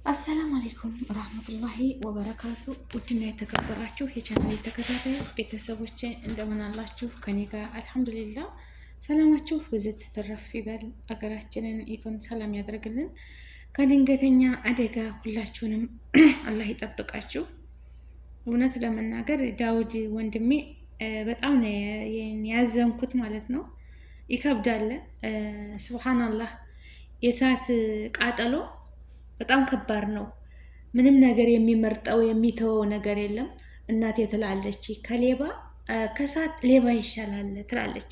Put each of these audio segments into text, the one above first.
አሰላሙ አለይኩም ረህመቱላሂ ወበረካቱ። ውድና የተከበራችሁ የቻናሌ ተከታታይ ቤተሰቦቼ እንደምን አላችሁ? ከኔ ጋር አልሐምዱሊላህ። ሰላማችሁ ብዝት ትረፍ ይበል። አገራችንን ኢቶን ሰላም ያደርግልን። ከድንገተኛ አደጋ ሁላችሁንም አላህ ይጠብቃችሁ። እውነት ለመናገር ዳውድ ወንድሜ በጣም ነው ያዘንኩት ማለት ነው። ይከብዳል። ሱብሃንአላህ የእሳት ቃጠሎ በጣም ከባድ ነው። ምንም ነገር የሚመርጠው የሚተወው ነገር የለም። እናቴ ትላለች ከሌባ ከእሳት ሌባ ይሻላል ትላለች።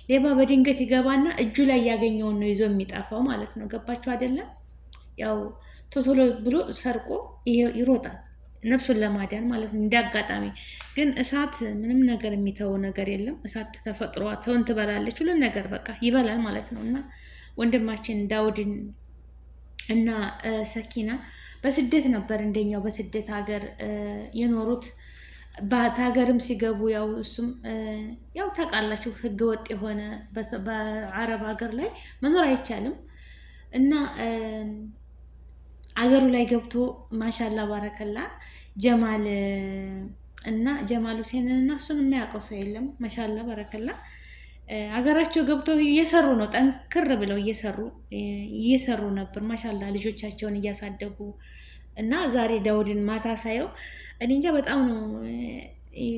ሌባ በድንገት ይገባና እጁ ላይ ያገኘውን ነው ይዞ የሚጠፋው ማለት ነው። ገባችሁ አይደለም? ያው ቶቶሎ ብሎ ሰርቆ ይሮጣል ነፍሱን ለማዳን ማለት ነው። እንዳጋጣሚ ግን እሳት ምንም ነገር የሚተወው ነገር የለም። እሳት ተፈጥሯ ሰውን ትበላለች፣ ሁሉን ነገር በቃ ይበላል ማለት ነው። እና ወንድማችን ዳውድን እና ሰኪና በስደት ነበር እንደኛው በስደት ሀገር የኖሩት። ሀገርም ሲገቡ ያው እሱም ያው ታውቃላችሁ ህገወጥ የሆነ በአረብ ሀገር ላይ መኖር አይቻልም እና አገሩ ላይ ገብቶ ማሻላ ባረከላ ጀማል እና ጀማል ሁሴንን እና እሱን የሚያውቀው ሰው የለም። ማሻላ ባረከላ አገራቸው ገብተው እየሰሩ ነው። ጠንክር ብለው እየሰሩ ነበር። ማሻላ ልጆቻቸውን እያሳደጉ እና ዛሬ ዳውድን ማታ ሳየው እኔ እንጃ በጣም ነው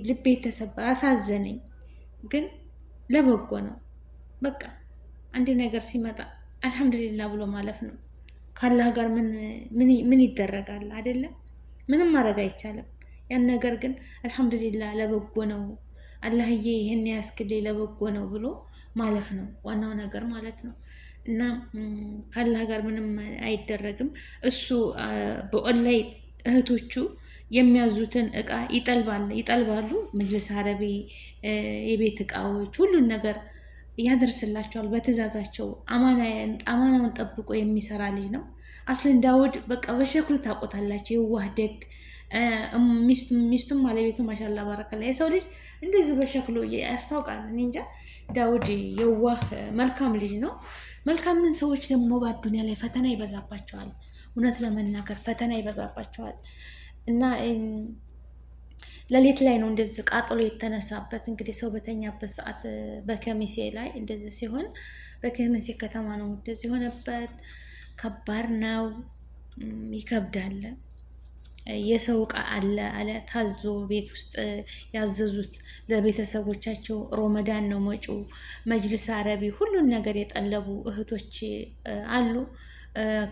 ልቤ ተሰበረ፣ አሳዘነኝ። ግን ለበጎ ነው። በቃ አንድ ነገር ሲመጣ አልሐምዱሊላህ ብሎ ማለፍ ነው። ካላህ ጋር ምን ይደረጋል አይደለም? ምንም ማድረግ አይቻልም። ያን ነገር ግን አልሐምዱሊላህ ለበጎ ነው አላህዬ ይህን ያስክልኝ ለበጎ ነው ብሎ ማለፍ ነው ዋናው ነገር ማለት ነው። እና ካላህ ጋር ምንም አይደረግም። እሱ በኦንላይን እህቶቹ የሚያዙትን እቃ ይጠልባሉ። መጅልስ አረቢ የቤት እቃዎች ሁሉን ነገር ያደርስላቸዋል በትእዛዛቸው። አማናውን ጠብቆ የሚሰራ ልጅ ነው። አስለን ዳውድ በቃ በሸክሉ ታቆታላቸው። የዋህ ደግ ሚስቱም ባለቤቱ ማሻላ ባረከላ። የሰው ልጅ እንደዚህ በሸክሎ ያስታውቃል። እኔ እንጃ ዳውድ የዋህ መልካም ልጅ ነው። መልካምን ሰዎች ደግሞ በአዱኒያ ላይ ፈተና ይበዛባቸዋል። እውነት ለመናገር ፈተና ይበዛባቸዋል እና ሌሊት ላይ ነው እንደዚህ ቃጠሎ የተነሳበት። እንግዲህ ሰው በተኛበት ሰዓት በከሚሴ ላይ እንደዚህ ሲሆን፣ በከሚሴ ከተማ ነው እንደዚህ የሆነበት። ከባድ ነው፣ ይከብዳል። የሰው እቃ አለ ታዞ ቤት ውስጥ ያዘዙት ለቤተሰቦቻቸው። ሮመዳን ነው መጪው። መጅልስ አረቢ ሁሉን ነገር የጠለቡ እህቶች አሉ።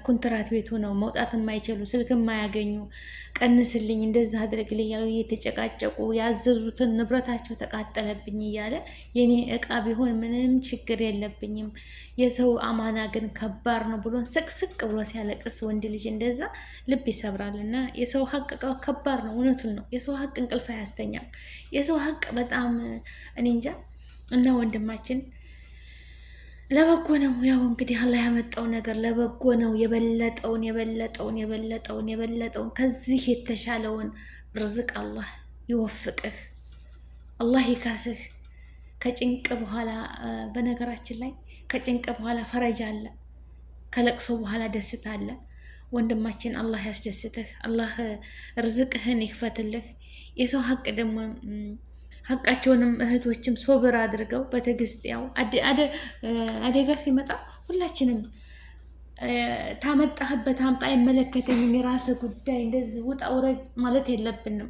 ኮንትራት ቤት ሆነው መውጣት የማይችሉ ስልክ የማያገኙ ቀንስልኝ እንደዚህ አድርግልኝ እያሉ እየተጨቃጨቁ ያዘዙትን ንብረታቸው ተቃጠለብኝ እያለ የኔ እቃ ቢሆን ምንም ችግር የለብኝም፣ የሰው አማና ግን ከባድ ነው ብሎ ስቅስቅ ብሎ ሲያለቅስ ወንድ ልጅ እንደዛ ልብ ይሰብራል። እና የሰው ሀቅ ከባድ ነው። እውነቱን ነው። የሰው ሀቅ እንቅልፍ አያስተኛም። የሰው ሀቅ በጣም እኔ እንጃ። እና ወንድማችን ለበጎ ነው። ያው እንግዲህ አላህ ያመጣው ነገር ለበጎ ነው። የበለጠውን ከዚህ የተሻለውን ርዝቅ አላህ ይወፍቅህ፣ አላህ ይካስህ። ከጭንቅ በኋላ በነገራችን ላይ ከጭንቅ በኋላ ፈረጃ አለ፣ ከለቅሶ በኋላ ደስታ አለ። ወንድማችን አላህ ያስደስትህ፣ አላህ ርዝቅህን ይክፈትልህ። የሰው ሀቅ ደግሞ ሀቃቸውንም እህቶችም ሶብር አድርገው በትዕግስት ያው አደጋ ሲመጣ ሁላችንም ታመጣህበት አምጣ አይመለከተኝም የራስ ጉዳይ እንደዚህ ውጣ ውረድ ማለት የለብንም።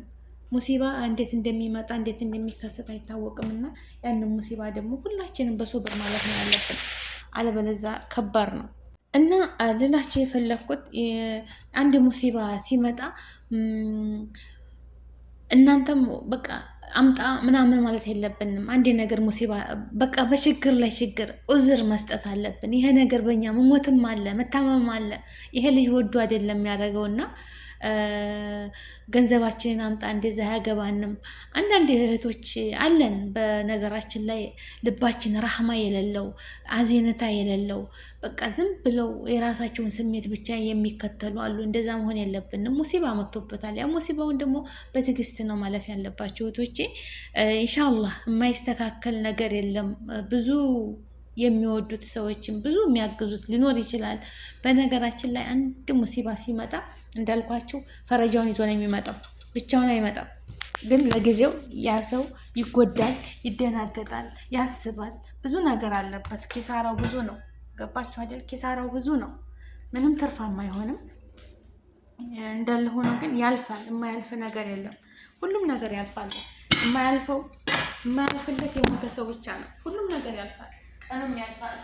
ሙሲባ እንዴት እንደሚመጣ እንዴት እንደሚከሰት አይታወቅም እና ያንን ሙሲባ ደግሞ ሁላችንም በሶብር ማለት ነው ያለብን፣ አለበለዚያ ከባድ ነው። እና ልላቸው የፈለግኩት አንድ ሙሲባ ሲመጣ እናንተም በቃ አምጣ ምናምን ማለት የለብንም። አንድ ነገር ሙሲባ በቃ በችግር ላይ ችግር ዑዝር መስጠት አለብን። ይሄ ነገር በእኛ መሞትም አለ መታመም አለ። ይሄ ልጅ ወዱ አይደለም ያደረገውና ገንዘባችንን አምጣ እንደዛ አያገባንም። አንዳንድ እህቶች አለን በነገራችን ላይ ልባችን ረህማ የሌለው አዜነታ የሌለው በቃ ዝም ብለው የራሳቸውን ስሜት ብቻ የሚከተሉ አሉ። እንደዛ መሆን የለብንም። ሙሲባ መጥቶበታል። ያ ሙሲባውን ደግሞ በትዕግስት ነው ማለፍ ያለባቸው እህቶቼ። ኢንሻአላህ የማይስተካከል ነገር የለም። ብዙ የሚወዱት ሰዎችም ብዙ የሚያግዙት ሊኖር ይችላል። በነገራችን ላይ አንድ ሙሲባ ሲመጣ እንዳልኳችሁ ፈረጃውን ይዞ ነው የሚመጣው፣ ብቻውን አይመጣም። ግን ለጊዜው ያ ሰው ይጎዳል፣ ይደናገጣል፣ ያስባል። ብዙ ነገር አለበት። ኪሳራው ብዙ ነው። ገባችሁ አይደል? ኪሳራው ብዙ ነው። ምንም ትርፋማ አይሆንም። እንዳለ ሆኖ ግን ያልፋል። የማያልፍ ነገር የለም። ሁሉም ነገር ያልፋል። የማያልፍለት የሞተ ሰው ብቻ ነው። ሁሉም ነገር ያልፋል። ቀንም ያልፋል።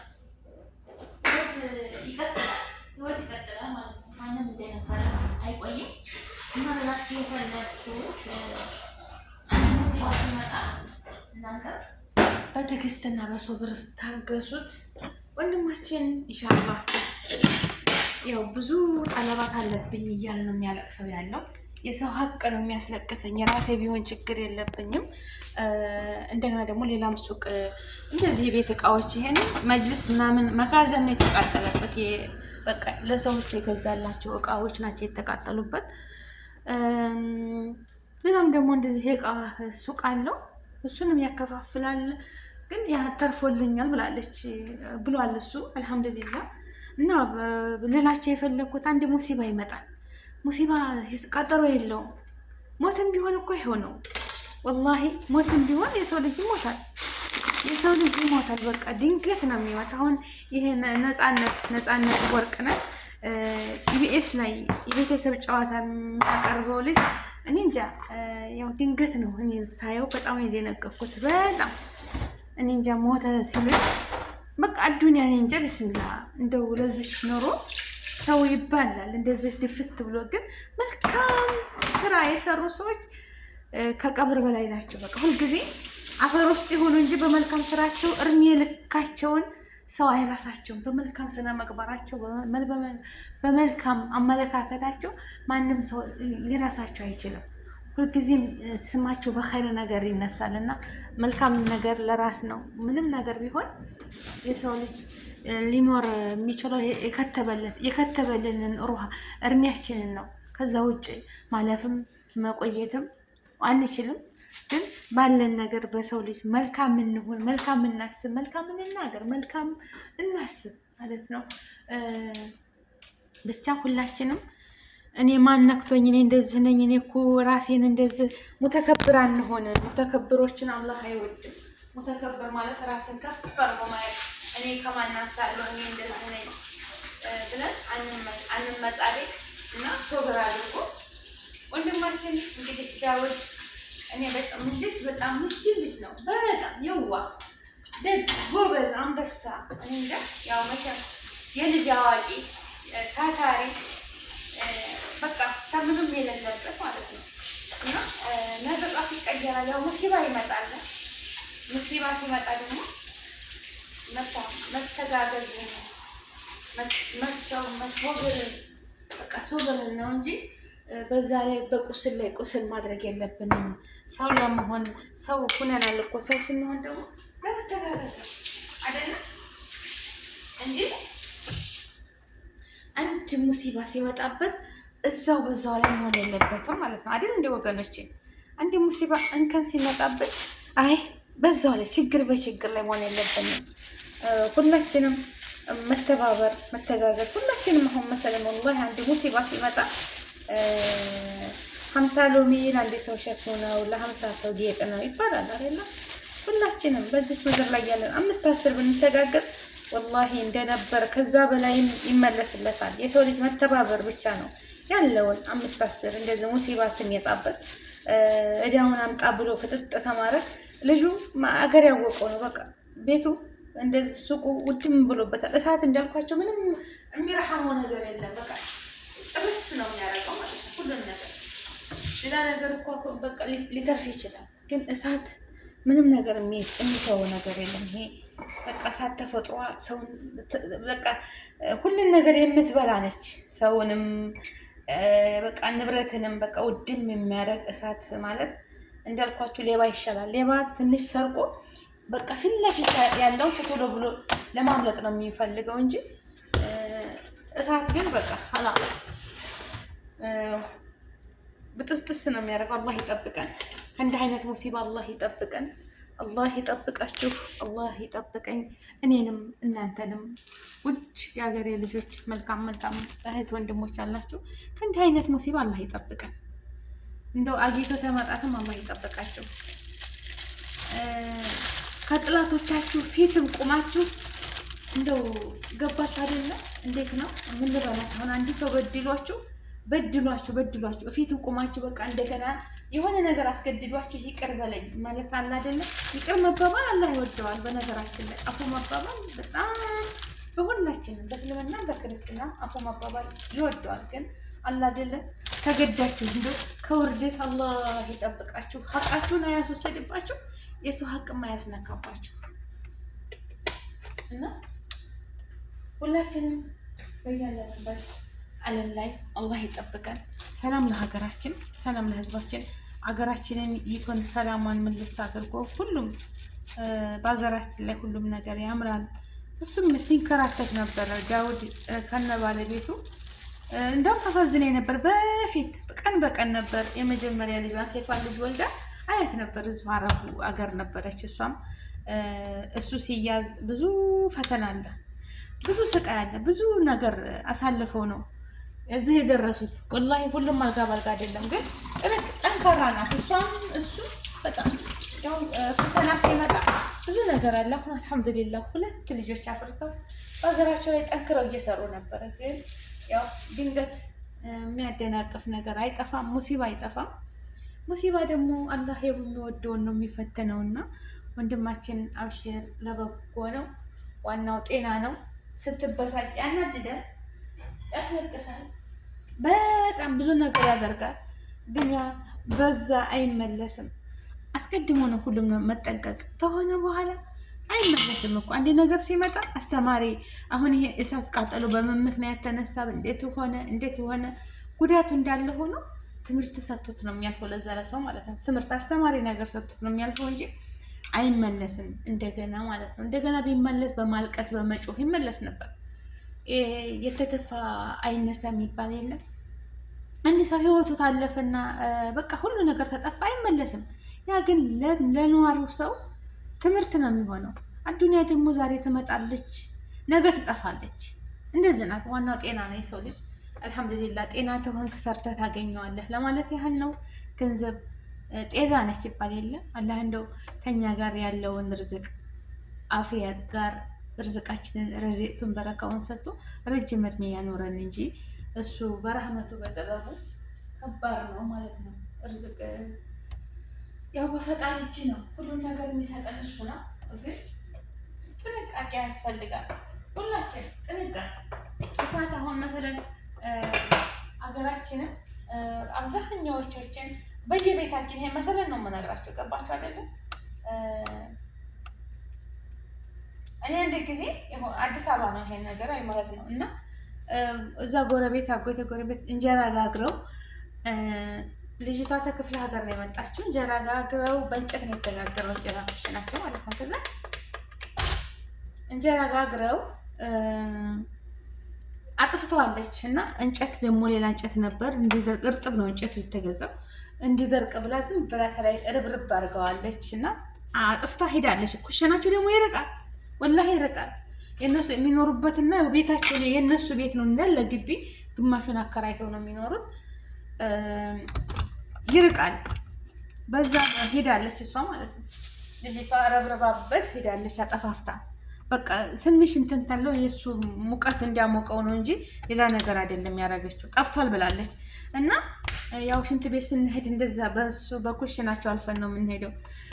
ይቀጥላል። ህይወት ይቀጥላል ማለት ነው። ማንም እንደነበረ አይቆይም። እና ላችሁ የፈለግችሁ ሲመጣ እናንተ በትዕግስትና በሶብር ታገሱት። ወንድማችን ኢንሻአላህ ያው ብዙ ጠለባት አለብኝ እያለ ነው የሚያለቅሰው ያለው። የሰው ሀቅ ነው የሚያስለቅሰኝ። የራሴ ቢሆን ችግር የለብኝም። እንደገና ደግሞ ሌላም ሱቅ እንደዚህ የቤት እቃዎች ይሄን መጅልስ ምናምን መጋዘን ነው የተቃጠለበት። በቃ ለሰዎች የገዛላቸው እቃዎች ናቸው የተቃጠሉበት። ሌላም ደግሞ እንደዚህ እቃ ሱቅ አለው፣ እሱንም ያከፋፍላል። ግን ያ ተርፎልኛል ብሏል እሱ አልሐምዱሊላህ። እና ሌላቸው የፈለግኩት አንድ ሙሲባ ይመጣል። ሙሲባ ቀጠሮ የለውም። ሞትም ቢሆን እኮ ይሆነው ወላሂ፣ ሞትም ቢሆን የሰው ልጅ ይሞታል። በቃ ድንገት ነው የሚመጣ። አሁን ይሄ ነፃነት ወርቅነህ ኢቢኤስ ላይ የቤተሰብ ጨዋታ የሚያቀርበው ልጅ እኔ እንጃ፣ ያው ድንገት ነው። እኔ ሳየው በጣም ነው የደነገጥኩት። በጣም እኔ እንጃ ሞተ ሲሉ በቃ አዱንያ እኔ እንጃ። ብስምላ እንደው ለዚች ኖሮ ሰው ይባላል እንደዚህ ድፍት ብሎ። ግን መልካም ስራ የሰሩ ሰዎች ከቀብር በላይ ናቸው። በቃ ሁልጊዜ አፈር ውስጥ ይሆኑ እንጂ በመልካም ስራቸው እርሜ ልካቸውን ሰው አይራሳቸውም። በመልካም ስነ ምግባራቸው፣ በመልካም አመለካከታቸው ማንም ሰው ሊራሳቸው አይችልም። ሁልጊዜም ስማቸው በኸይር ነገር ይነሳል እና መልካም ነገር ለራስ ነው። ምንም ነገር ቢሆን የሰው ልጅ ሊኖር የሚችለው የከተበልንን ሩሃ እርሜያችንን ነው። ከዛ ውጭ ማለፍም መቆየትም አንችልም። ግን ባለን ነገር በሰው ልጅ መልካም እንሁን፣ መልካም እናስብ፣ መልካም እንናገር፣ መልካም እናስብ ማለት ነው። ብቻ ሁላችንም እኔ ማን ነክቶኝ እኔ እንደዚህ ነኝ እኔ እኮ ራሴን እንደዚህ ሙተከብር አንሆን። ሙተከብሮችን አላህ አይወድም። ሙተከብር ማለት ራስን ከፍ አድርጎ ማየት፣ እኔ ከማን አንሳለሁ እኔ እንደዚህ ነኝ ብለን አንመጻደቅ እና ሶብር አድርጎ ወንድማችን እንግዲህ ዳውድ እኔ በጣም ምስኪን ልጅ ነው። በጣም የዋ ደግ ጎበዝ አንበሳ። እኔ እንጃ ያው መቼም የልጅ አዋቂ ታታሪ በቃ ከምንም የሌለበት ማለት ነው። እና ነገ ጧት ይቀየራል። ያው ሙሲባ ይመጣል። ሙሲባ ሲመጣ ደግሞ መስተጋገዝ በቃ ሶብርን ነው እንጂ በዛ ላይ በቁስል ላይ ቁስል ማድረግ የለብንም። ሰው ለመሆን ሰው ሁነናል እኮ። ሰው ስንሆን ደግሞ ለመተጋገዝ ነው አይደለም እንጂ አንድ ሙሲባ ሲመጣበት በዛው ላይ መሆን የለበትም ማለት ነው አይደል? እንደ ወገኖቼ አንድ ሙሲባ እንከን ሲመጣበት በዛው ላይ ችግር በችግር ላይ መሆን የለብንም። ሁላችንም መተባበር፣ መተጋገዝ ሁላችንም። አሁን መሰለን ወላሂ አንድ ሙሲባ ሲመጣ 50 ሎሚ ለአንድ ሰው ሸክሙ ነው፣ ለ50 ሰው ጌጥ ነው ይባላል አይደለ? ሁላችንም በዚች ምድር ላይ ያለን 5-10 ብንተጋገዝ ወላሂ እንደነበር ከዛ በላይም ይመለስለታል። የሰው ልጅ መተባበር ብቻ ነው ያለውን 5-10 እንደዚህ ሙሲባት የሚያጣበት እዳውን አምጣ ብሎ ፍጥጥ ተማረክ ልጁ አገር ያወቀው ነው። በቃ ቤቱ እንደዚህ ሱቁ ውድም ብሎበታል። እሳት እንዳልኳቸው ምንም የሚረሐመው ነገር የለም። በቃ ጭርስ ነው የሚያደርገው ማለት ነው ሁሉን ነገር። ሌላ ነገር እኮ በቃ ሊተርፍ ይችላል፣ ግን እሳት ምንም ነገር የሚተው ነገር የለም። ይሄ በቃ እሳት ተፈጥሯ ሰውን በቃ ሁሉን ነገር የምትበላ ነች። ሰውንም በቃ ንብረትንም በቃ ውድም የሚያደርግ እሳት ማለት እንዳልኳችሁ ሌባ ይሻላል። ሌባ ትንሽ ሰርቆ በቃ ፊት ለፊት ያለውን ቶሎ ብሎ ለማምለጥ ነው የሚፈልገው እንጂ እሳት ግን በቃ ኸላስ ብጥስጥስ ነው የሚያደርገው። አላህ ይጠብቀን ከእንዲህ አይነት ሙሲባ አላህ ይጠብቀን። አላህ ይጠብቃችሁ፣ አላህ ይጠብቀኝ እኔንም እናንተንም። ውድ የሀገሬ ልጆች መልካም መልካም እህት ወንድሞች አላችሁ። ከእንዲህ አይነት ሙሲባ አላህ ይጠብቀን። እንደው አጊቶ ተመጣትም አላህ ይጠብቃችሁ። ከጥላቶቻችሁ ፊትም ቁማችሁ እንደው ገባችሁ አይደለም? እንዴት ነው ምን ልበላችሁ? አሁን አንድ ሰው በድሏችሁ ፊትም ቁማችሁ በቃ እንደገና የሆነ ነገር አስገድዷችሁ ይቅር በለኝ ማለት አለ አይደለም? ይቅር መባባል አላህ ይወደዋል። በነገራችን ላይ አፉ መባባል በጣም በሁላችንም በእስልምና በክርስትና አፉ መባባል ይወደዋል። ግን አላህ አይደለም ተገዳችሁ እንደው ከውርደት አላህ ይጠብቃችሁ። ሀቃችሁን አያስወሰድባችሁ፣ የሰው ሀቅም አያስነካባችሁ እና ሁላችንም በያለንበት ዓለም ላይ አላህ ይጠብቀን። ሰላም ለሀገራችን፣ ሰላም ለሕዝባችን። ሀገራችንን ይኮን ሰላሟን ምልስ አድርጎ ሁሉም በሀገራችን ላይ ሁሉም ነገር ያምራል። እሱም ሲንከራተት ነበረ ዳውድ ከነ ባለቤቱ። እንደውም ታሳዝነኝ ነበር። በፊት ቀን በቀን ነበር የመጀመሪያ ልጇን ሴቷን ልጅ ወልዳ አያት ነበር። እዚሁ አረቡ አገር ነበረች እሷም። እሱ ሲያዝ ብዙ ፈተና አለ፣ ብዙ ስቃይ አለ፣ ብዙ ነገር አሳልፈው ነው እዚህ የደረሱት። ወላሂ ሁሉም አልጋ ባልጋ አይደለም፣ ግን ጠንካራ ናት እሷም እሱ በጣም ያው ፈተና ሲመጣ ብዙ ነገር አለ። አሁን አልሐምዱሊላህ 2 ልጆች አፍርተው በሀገራቸው ላይ ጠንክረው እየሰሩ ነበረ። ግን ያው ድንገት የሚያደናቅፍ ነገር አይጠፋም፣ ሙሲባ አይጠፋም። ሙሲባ ደግሞ አላህ የሚወደውን ነው የሚፈተነውና ወንድማችን አብሽር፣ ለበጎ ነው። ዋናው ጤና ነው። ስትበሳጭ ያናድዳል፣ ያስለቅሳል፣ በጣም ብዙ ነገር ያደርጋል። ግን ያ በዛ አይመለስም። አስቀድሞ ነው ሁሉም መጠንቀቅ ከሆነ በኋላ አይመለስም እኮ አንድ ነገር ሲመጣ አስተማሪ። አሁን ይሄ እሳት ቃጠሎ በምን ምክንያት ተነሳ፣ እንዴት ሆነ ጉዳቱ እንዳለ ሆኖ ትምህርት ሰጥቶት ነው የሚያልፈው። ለዛ ለሰው ማለት ነው ትምህርት አስተማሪ ነገር ሰጥቶት ነው የሚያልፈው እንጂ አይመለስም እንደገና ማለት ነው። እንደገና ቢመለስ በማልቀስ በመጮህ ይመለስ ነበር። የተተፋ አይነሳ የሚባል የለም። አንድ ሰው ህይወቱ ታለፈና በቃ ሁሉ ነገር ተጠፋ አይመለስም። ያ ግን ለነዋሪው ሰው ትምህርት ነው የሚሆነው። አዱንያ ደግሞ ዛሬ ትመጣለች፣ ነገ ትጠፋለች። እንደዚህ ናት። ዋናው ጤና ነው የሰው ልጅ። አልሐምዱሊላህ ጤና ተሆንክ ሰርተህ ታገኘዋለህ ለማለት ያህል ነው። ገንዘብ ጤዛ ነች ይባል የለ። አላህ እንደው ከኛ ጋር ያለውን ርዝቅ አፍያት ጋር ርዝቃችንን ረድኤቱን በረካውን ሰጥቶ ረጅም እድሜ ያኖረን እንጂ እሱ በረህመቱ በጥበቡ ከባድ ነው ማለት ነው። ርዝቅ ያው በፈጣሪ እጅ ነው ሁሉን ነገር የሚሰጠን እሱ ነው። ግን ጥንቃቄ ያስፈልጋል። ሁላችን ጥንቃቄ እሳት አሁን መሰለን አገራችንን አብዛኛዎቻችን በየቤታችን ይሄ መሰለን ነው የምነግራቸው። ገባቸው አይደለም? እኔ አንድ ጊዜ አዲስ አበባ ነው ይሄን ነገር አይ ማለት ነው። እና እዛ ጎረቤት አጎቴ ጎረቤት እንጀራ ጋግረው ልጅቷ ተክፍለ ሀገር ነው የመጣችው። እንጀራ ጋግረው በእንጨት ነው የተጋገረው። እንጀራ ናቸው ማለት ነው። ከዛ እንጀራ ጋግረው አጥፍተዋለች እና እንጨት ደግሞ ሌላ እንጨት ነበር። እንዲደርቅ እርጥብ ነው እንጨቱ የተገዛው። እንዲደርቅ ብላ ዝም ብላ ተላይ ርብርብ አድርገዋለች እና አጥፍታ ሄዳለች። ኩሽናቸው ደግሞ ይርቃል፣ ወላሂ ይርቃል። የነሱ የሚኖሩበትና ቤታቸው የነሱ ቤት ነው እንዳለ ግቢ፣ ግማሹን አከራይተው ነው የሚኖሩት። ይርቃል። በዛ ሄዳለች እሷ ማለት ነው። ልጅቷ ረብረባበት ሄዳለች አጠፋፍታ። በቃ ትንሽ እንትን ታለው የእሱ ሙቀት እንዲያሞቀው ነው እንጂ ሌላ ነገር አይደለም ያደረገችው። ጠፍቷል ብላለች። እና ያው ሽንት ቤት ስንሄድ እንደዛ በሱ በኩሽናቸው አልፈን ነው የምንሄደው።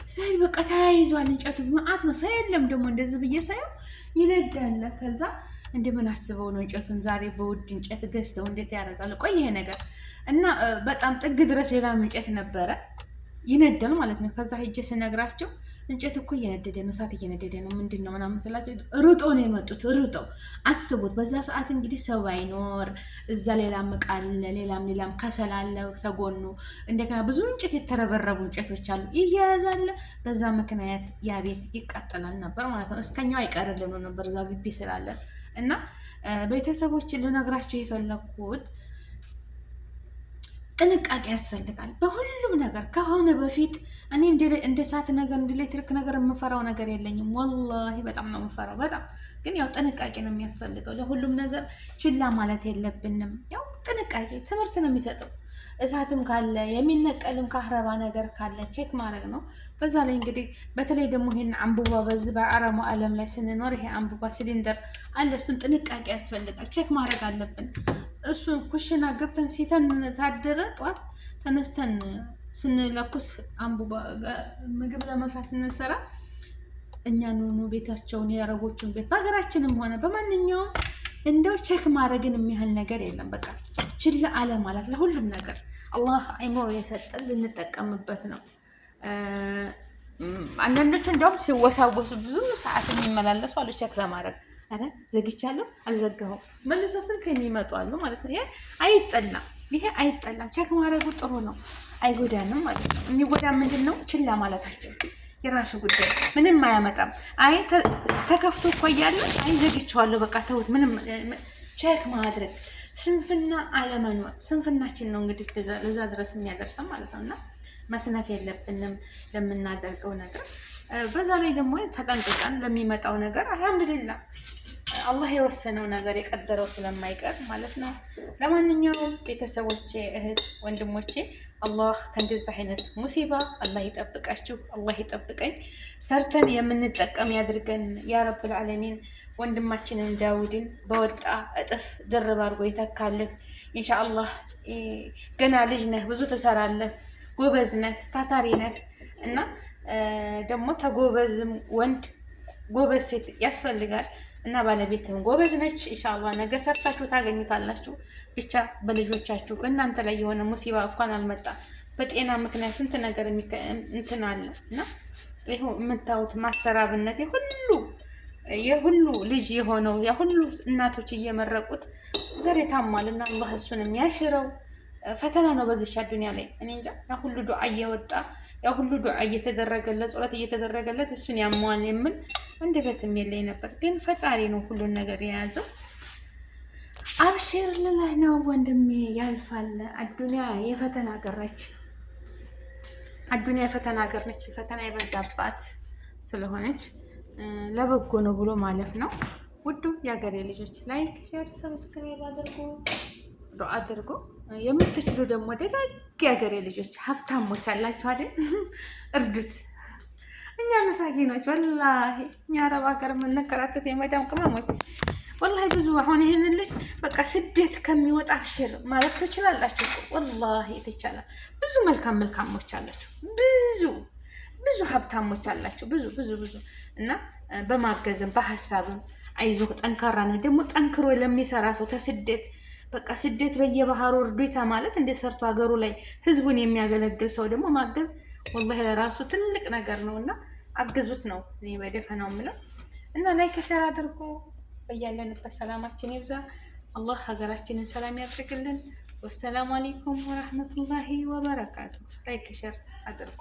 ሳይል በቃ ተያይዟል እንጨቱ መዓት ነው። ሳይለም ደግሞ እንደዚህ ብዬ ሳየው ይነዳል። ከዛ እንደምን አስበው ነው እንጨቱን ዛሬ በውድ እንጨት ገዝተው እንዴት ያደርጋሉ? ቆይ ይሄ ነገር እና በጣም ጥግ ድረስ ሌላ እንጨት ነበረ ይነዳል ማለት ነው። ከዛ ሄጄ ስነግራቸው እንጨት እኮ እየነደደ ነው፣ እሳት እየነደደ ነው፣ ምንድን ነው ምናምን ስላቸው ሩጦ ነው የመጡት። ሩጠው አስቡት። በዛ ሰዓት እንግዲህ ሰው አይኖር፣ እዛ ሌላም ዕቃ አለ፣ ሌላም ከሰል አለ ተጎኑ። እንደገና ብዙ እንጨት የተረበረቡ እንጨቶች አሉ፣ ይያያዛል። በዛ ምክንያት ያ ቤት ይቃጠላል ነበር ማለት ነው። እስከኛው አይቀርልን ነበር እዛ ግቢ ስላለን። እና ቤተሰቦችን ልነግራቸው የፈለኩት ጥንቃቄ ያስፈልጋል በሁሉም ነገር። ከሆነ በፊት እኔ እንደ እሳት ነገር እንደ ኤሌክትሪክ ነገር የምፈራው ነገር የለኝም። ወላሂ በጣም ነው የምፈራው በጣም። ግን ያው ጥንቃቄ ነው የሚያስፈልገው። ለሁሉም ነገር ችላ ማለት የለብንም። ያው ጥንቃቄ ትምህርት ነው የሚሰጠው። እሳትም ካለ የሚነቀልም ካህረባ ነገር ካለ ቼክ ማድረግ ነው። በዛ ላይ እንግዲህ በተለይ ደግሞ ይሄን አንቡባ በዚህ በአረሙ ዓለም ላይ ስንኖር ይሄ አንቡባ ሲሊንደር አለ። እሱን ጥንቃቄ ያስፈልጋል። ቼክ ማድረግ አለብን። እሱ ኩሽና ገብተን ሲተን ታደረ ጧት ተነስተን ስንለኩስ አንቡባ ምግብ ለመስራት ስንሰራ እኛን ሆኖ ቤታቸውን የአረቦቹን ቤት በሀገራችንም ሆነ በማንኛውም እንደው ቼክ ማድረግን የሚያህል ነገር የለም። በቃ ችላ አለ ማለት ለሁሉም ነገር አላህ አይምሮ የሰጠን ልንጠቀምበት ነው። አንዳንዶቹ እንደውም ሲወሳወሱ ብዙ ሰዓት የሚመላለሱ አሉ ቼክ ለማድረግ። አረ ዘግቻለሁ አልዘጋሁም መልሰው ስልክ የሚመጡ አሉ ማለት ነው። አይጠላም፣ ይሄ አይጠላም። ቼክ ማድረጉ ጥሩ ነው፣ አይጎዳንም ማለት ነው። የሚጎዳ ምንድን ነው? ችላ ማለታቸው የራሱ ጉዳይ ምንም አያመጣም። አይ ተከፍቶ እኮ እያለ አይ ዘግቼዋለሁ በቃ ተውት። ምንም ቼክ ማድረግ ስንፍና አለመኖር ስንፍናችን ነው እንግዲህ ለዛ ድረስ የሚያደርሰን ማለት ነው። እና መስነፍ የለብንም ለምናደርገው ነገር። በዛ ላይ ደግሞ ተጠንቅቀን ለሚመጣው ነገር አልሐምዱሊላህ አላህ የወሰነው ነገር የቀደረው ስለማይቀር ማለት ነው። ለማንኛውም ቤተሰቦቼ፣ እህት ወንድሞቼ አላህ ከእንደዚህ አይነት ሙሲባ አላህ ይጠብቃችሁ፣ አላህ ይጠብቀኝ። ሰርተን የምንጠቀም ያድርገን ያ ረብል ዓለሚን። ወንድማችንን ዳውድን በወጣ እጥፍ ድርብ አድርጎ ይተካልህ ኢንሻአላህ። ገና ልጅ ነህ፣ ብዙ ትሰራለህ፣ ጎበዝ ነህ፣ ታታሪ ነህ እና ደግሞ ተጎበዝም ወንድ ጎበዝ ሴት ያስፈልጋል እና ባለቤትም ጎበዝ ነች። ኢንሻአላህ ነገ ሰርታችሁ ታገኙታላችሁ። ብቻ በልጆቻችሁ በእናንተ ላይ የሆነ ሙሲባ እንኳን አልመጣ በጤና ምክንያት ስንት ነገር እንትን አለ እና ይሄው የምታዩት ማስተራብነት የሁሉ ልጅ የሆነው የሁሉ እናቶች እየመረቁት ዘሬ ታሟል እና አላህ እሱንም ያሽረው። ፈተና ነው በዚህ ዱንያ ላይ። እኔ እንጃ ያ ሁሉ ዱዓ እየወጣ ያ ሁሉ ዱዓ እየተደረገለት ጸሎት እየተደረገለት እሱን ያሟን የምን አንደበትም የለኝ ነበር። ግን ፈጣሪ ነው ሁሉን ነገር የያዘው። አብሽር ልልህ ነው ወንድሜ፣ ያልፋል። አዱንያ የፈተና ሀገር ነች። አዱንያ የፈተና ሀገር ነች። ፈተና የበዛባት ስለሆነች ለበጎ ነው ብሎ ማለፍ ነው። ውዱ የሀገሬ ልጆች ላይክ፣ ሼር፣ ሰብስክራይብ አድርጉ፣ ዱዓ አድርጉ። የምትችሉ ደግሞ ደጋግ የሀገሬ ልጆች ሀብታሞች አላችሁ አይደል? እርዱት። እኛ መሳኪኖች ወላሂ እኛ አረብ ሀገር የምንከራተት የመዳም ቅመሞች ወላሂ ብዙ አሁን ይሄንን ልጅ በቃ ስደት ከሚወጣ አብሽር ማለት ትችላላችሁ። ወላሂ ትቻላል። ብዙ መልካሞች አላችሁ፣ ብዙ ሀብታሞች አላችሁ፣ ብዙ እና በማገዝም በሀሳብም አይዞህ ጠንካራ ነህ። ደግሞ ጠንክሮ ለሚሰራ ሰው ተስደት በቃ ስደት በየባህሩ እርዱታ ማለት እንደ ሰርቶ ሀገሩ ላይ ህዝቡን የሚያገለግል ሰው ደግሞ ማገዝ ወላሂ ለራሱ ትልቅ ነገር ነው እና አግዙት ነው እኔ በደፈናው የምለው። እና ላይክ ሸር አድርጎ በያለንበት ሰላማችን ይብዛ። አላህ ሀገራችንን ሰላም ያድርግልን። ወሰላሙ አለይኩም ወራህመቱላሂ ወበረካቱ። ላይክ ሸር አድርጎ